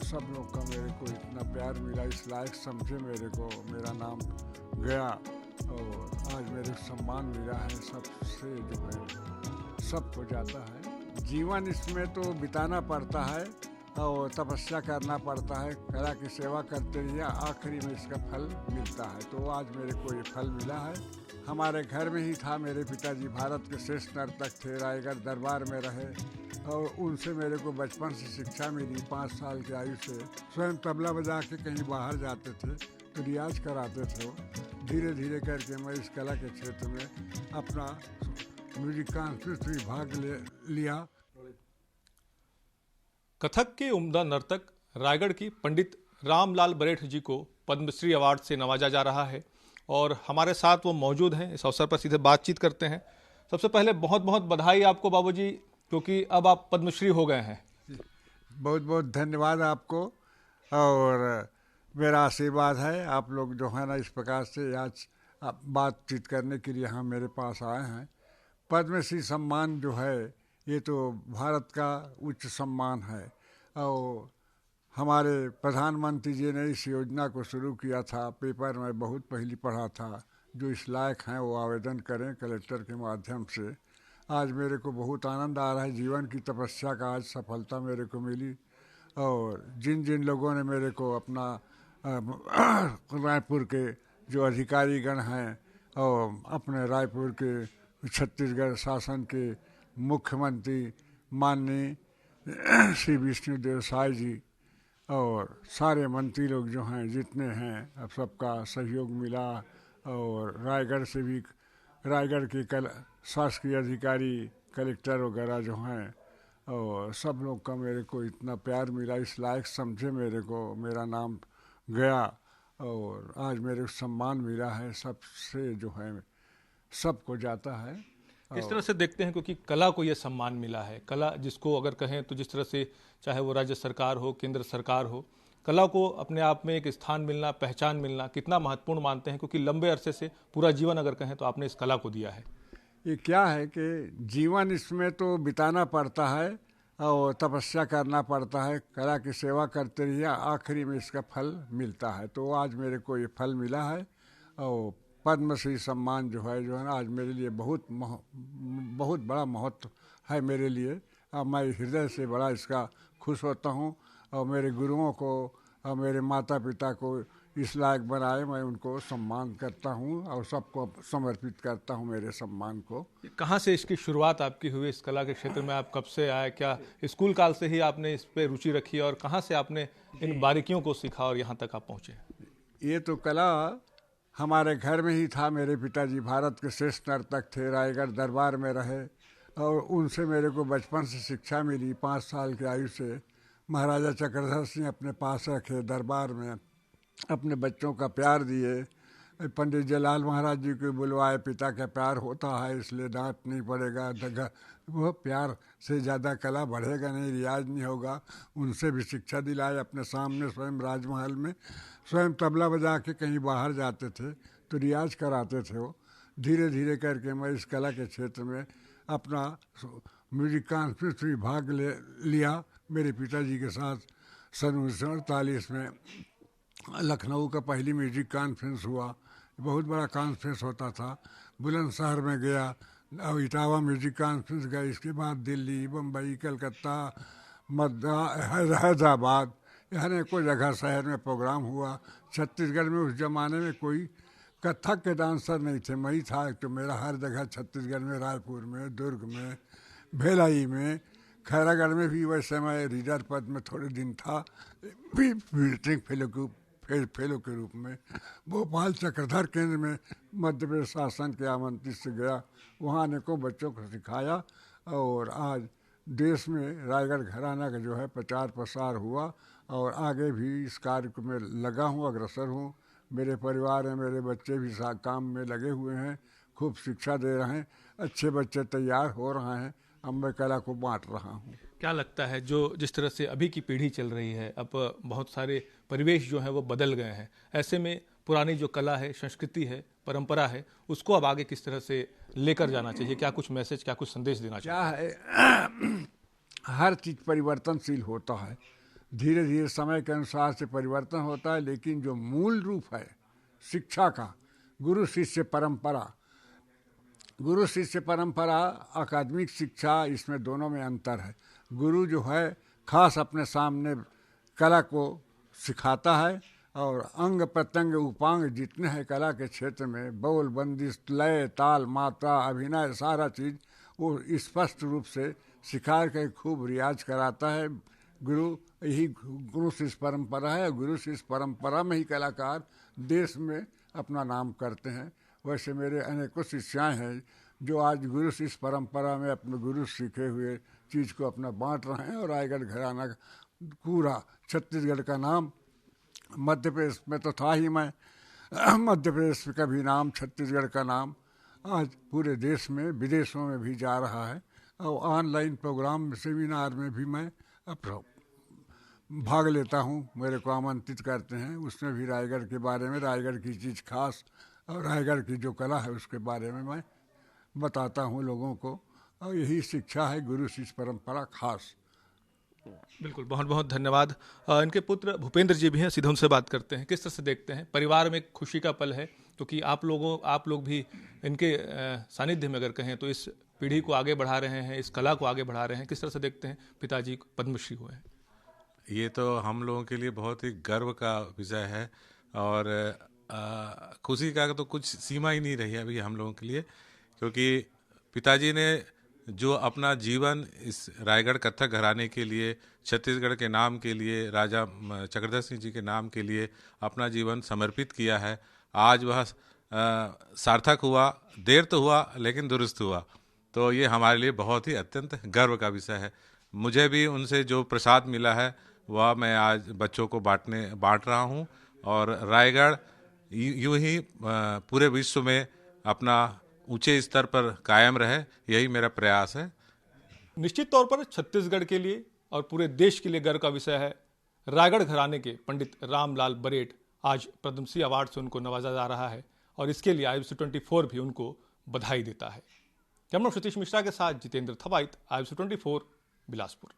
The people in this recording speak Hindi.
सब लोग का मेरे को इतना प्यार मिला, इस लायक समझे मेरे को, मेरा नाम गया और आज मेरे को सम्मान मिला है सबसे, जो है सब हो जाता है। जीवन इसमें तो बिताना पड़ता है और तपस्या करना पड़ता है, कला की सेवा करते रहिए, आखिरी में इसका फल मिलता है। तो आज मेरे को ये फल मिला है। हमारे घर में ही था, मेरे पिताजी भारत के श्रेष्ठ नर्तक थे, रायगढ़ दरबार में रहे और उनसे मेरे को बचपन से शिक्षा मिली। 5 साल की आयु से स्वयं तबला बजा के कहीं बाहर जाते थे तो रियाज कराते थे वो। धीरे धीरे करके मैं इस कला के क्षेत्र में अपना म्यूजिक कॉन्फ्रेंस में भाग लिया। कथक के उम्दा नर्तक रायगढ़ की पंडित रामलाल बरेठ जी को पद्मश्री अवार्ड से नवाजा जा रहा है और हमारे साथ वो मौजूद हैं। इस अवसर पर सीधे बातचीत करते हैं। सबसे पहले बहुत बहुत बधाई आपको बाबूजी, क्योंकि अब आप पद्मश्री हो गए हैं। बहुत बहुत धन्यवाद आपको और मेरा आशीर्वाद है। आप लोग जो है ना इस प्रकार से आज बातचीत करने के लिए यहाँ मेरे पास आए हैं। पद्मश्री सम्मान जो है ये तो भारत का उच्च सम्मान है और हमारे प्रधानमंत्री जी ने इस योजना को शुरू किया था। पेपर में बहुत पहले पढ़ा था, जो इस लायक हैं वो आवेदन करें कलेक्टर के माध्यम से। आज मेरे को बहुत आनंद आ रहा है, जीवन की तपस्या का आज सफलता मेरे को मिली। और जिन जिन लोगों ने मेरे को अपना रायपुर के जो अधिकारीगण हैं और अपने रायपुर के छत्तीसगढ़ शासन के मुख्यमंत्री माननीय श्री विष्णुदेव साय जी और सारे मंत्री लोग जो हैं जितने हैं, अब सबका सहयोग मिला। और रायगढ़ से भी, रायगढ़ के शासकीय अधिकारी कलेक्टर वगैरह जो हैं और सब लोग का मेरे को इतना प्यार मिला, इस लायक समझे मेरे को, मेरा नाम गया और आज मेरे को सम्मान मिला है सबसे, जो है सबको जाता है। किस तरह से देखते हैं, क्योंकि कला को ये सम्मान मिला है, कला जिसको अगर कहें तो जिस तरह से चाहे वो राज्य सरकार हो, केंद्र सरकार हो, कला को अपने आप में एक स्थान मिलना, पहचान मिलना कितना महत्वपूर्ण मानते हैं? क्योंकि लंबे अरसे से पूरा जीवन अगर कहें तो आपने इस कला को दिया है। ये क्या है कि जीवन इसमें तो बिताना पड़ता है और तपस्या करना पड़ता है, कला की सेवा करते रहिए, आखिरी में इसका फल मिलता है। तो आज मेरे को ये फल मिला है और पद्मश्री सम्मान जो है ना आज मेरे लिए बहुत बड़ा महत्व है मेरे लिए। और मैं हृदय से बड़ा इसका खुश होता हूँ और मेरे गुरुओं को और मेरे माता पिता को इस लायक बनाए, मैं उनको सम्मान करता हूँ और सबको समर्पित करता हूँ मेरे सम्मान को। कहाँ से इसकी शुरुआत आपकी हुई? इस कला के क्षेत्र में आप कब से आए? क्या स्कूल काल से ही आपने इस पे रुचि रखी और कहाँ से आपने इन बारीकियों को सीखा और यहाँ तक आप पहुँचे? ये तो कला हमारे घर में ही था। मेरे पिताजी भारत के श्रेष्ठ नर्तक थे, रायगढ़ दरबार में रहे और उनसे मेरे को बचपन से शिक्षा मिली। 5 साल की आयु से महाराजा चक्रधर सिंह अपने पास रखे, दरबार में अपने बच्चों का प्यार दिए। पंडित जयलाल महाराज जी को बुलवाए, पिता का प्यार होता है इसलिए डांट नहीं पड़ेगा, वो प्यार से ज़्यादा कला बढ़ेगा नहीं, रियाज नहीं होगा। उनसे भी शिक्षा दिलाए। अपने सामने स्वयं राजमहल में स्वयं तबला बजा के कहीं बाहर जाते थे तो रियाज कराते थे वो। धीरे धीरे करके मैं इस कला के क्षेत्र में अपना म्यूजिक कॉन्फ्रेंस में भाग लिया मेरे पिताजी के साथ। सन 1948 में लखनऊ का पहली म्यूजिक कॉन्फ्रेंस हुआ, बहुत बड़ा कॉन्फ्रेंस होता था। बुलंदशहर में गया और इटावा म्यूजिक कॉन्फ्रेंस गया। इसके बाद दिल्ली, बम्बई, कलकत्ता, हैदराबाद, यहाँ कोई जगह शहर में प्रोग्राम हुआ। छत्तीसगढ़ में उस ज़माने में कोई कथक के डांसर नहीं थे, मैं ही था। तो मेरा हर जगह छत्तीसगढ़ में, रायपुर में, दुर्ग में, भिलाई में, खैरागढ़ में भी वैसे मैं रीडर पद में थोड़े दिन था, विजिटिंग फेलो के रूप में। भोपाल चक्रधर केंद्र में मध्य प्रदेश शासन के आमंत्रित से गया, वहाँ अनेकों बच्चों को सिखाया और आज देश में रायगढ़ घराना का जो है प्रचार प्रसार हुआ और आगे भी इस कार्य में लगा हूँ, अग्रसर हूँ। मेरे परिवार हैं, मेरे बच्चे भी काम में लगे हुए हैं, खूब शिक्षा दे रहे हैं, अच्छे बच्चे तैयार हो रहे हैं। अब मैं कला को बांट रहा हूँ। क्या लगता है, जो जिस तरह से अभी की पीढ़ी चल रही है, अब बहुत सारे परिवेश जो हैं वो बदल गए हैं, ऐसे में पुरानी जो कला है, संस्कृति है, परंपरा है, उसको अब आगे किस तरह से लेकर जाना चाहिए? क्या कुछ मैसेज, क्या कुछ संदेश देना चाहिए? क्या है, हर चीज़ परिवर्तनशील होता है। धीरे धीरे समय के अनुसार से परिवर्तन होता है, लेकिन जो मूल रूप है शिक्षा का, गुरु शिष्य परंपरा, गुरु शिष्य परंपरा, अकादमिक शिक्षा, इसमें दोनों में अंतर है। गुरु जो है खास अपने सामने कला को सिखाता है और अंग प्रत्यंग उपांग जितने हैं कला के क्षेत्र में, बोल बंदिश, लय, ताल, मात्रा, अभिनय, सारा चीज़ वो स्पष्ट रूप से सिखा के खूब रियाज कराता है गुरु। यही गुरु शिष्य परंपरा है। गुरु शिष्य परंपरा में ही कलाकार देश में अपना नाम करते हैं। वैसे मेरे अनेकों शिष्याएँ हैं जो आज गुरु शिष्य परंपरा में अपने गुरु सीखे हुए चीज़ को अपना बांट रहे हैं, और रायगढ़ घराना पूरा छत्तीसगढ़ का नाम, मध्य प्रदेश में तो था ही मैं, मध्य प्रदेश का भी नाम, छत्तीसगढ़ का नाम आज पूरे देश में, विदेशों में भी जा रहा है। और ऑनलाइन प्रोग्राम सेमिनार में भी मैं अपना भाग लेता हूँ, मेरे को आमंत्रित करते हैं, उसमें भी रायगढ़ के बारे में, रायगढ़ की चीज़ खास और रायगढ़ की जो कला है उसके बारे में मैं बताता हूँ लोगों को। और यही शिक्षा है गुरु शिष्य परंपरा खास। बिल्कुल, बहुत बहुत धन्यवाद। इनके पुत्र भूपेंद्र जी भी हैं, सीधे उनसे बात करते हैं। किस तरह से देखते हैं, परिवार में एक खुशी का पल है क्योंकि आप लोग भी इनके सानिध्य में अगर कहें तो इस पीढ़ी को आगे बढ़ा रहे हैं, इस कला को आगे बढ़ा रहे हैं। किस तरह से देखते हैं पिताजी पद्मश्री हुए हैं? ये तो हम लोगों के लिए बहुत ही गर्व का विषय है और खुशी का तो कुछ सीमा ही नहीं रही है अभी हम लोगों के लिए, क्योंकि पिताजी ने जो अपना जीवन इस रायगढ़ कथक घराने के लिए, छत्तीसगढ़ के नाम के लिए, राजा चक्रधर सिंह जी के नाम के लिए अपना जीवन समर्पित किया है, आज वह सार्थक हुआ। देर तो हुआ लेकिन दुरुस्त हुआ। तो ये हमारे लिए बहुत ही अत्यंत गर्व का विषय है। मुझे भी उनसे जो प्रसाद मिला है वह मैं आज बच्चों को बांट रहा हूँ, और रायगढ़ यूं ही पूरे विश्व में अपना ऊंचे स्तर पर कायम रहे, यही मेरा प्रयास है। निश्चित तौर पर छत्तीसगढ़ के लिए और पूरे देश के लिए गर्व का विषय है। रायगढ़ घराने के पंडित रामलाल बरेठ आज पद्मश्री अवार्ड से उनको नवाजा जा रहा है और इसके लिए IBC24 भी उनको बधाई देता है। कैमरा सतीश मिश्रा के साथ जितेंद्र थवाइत, IBC24 बिलासपुर।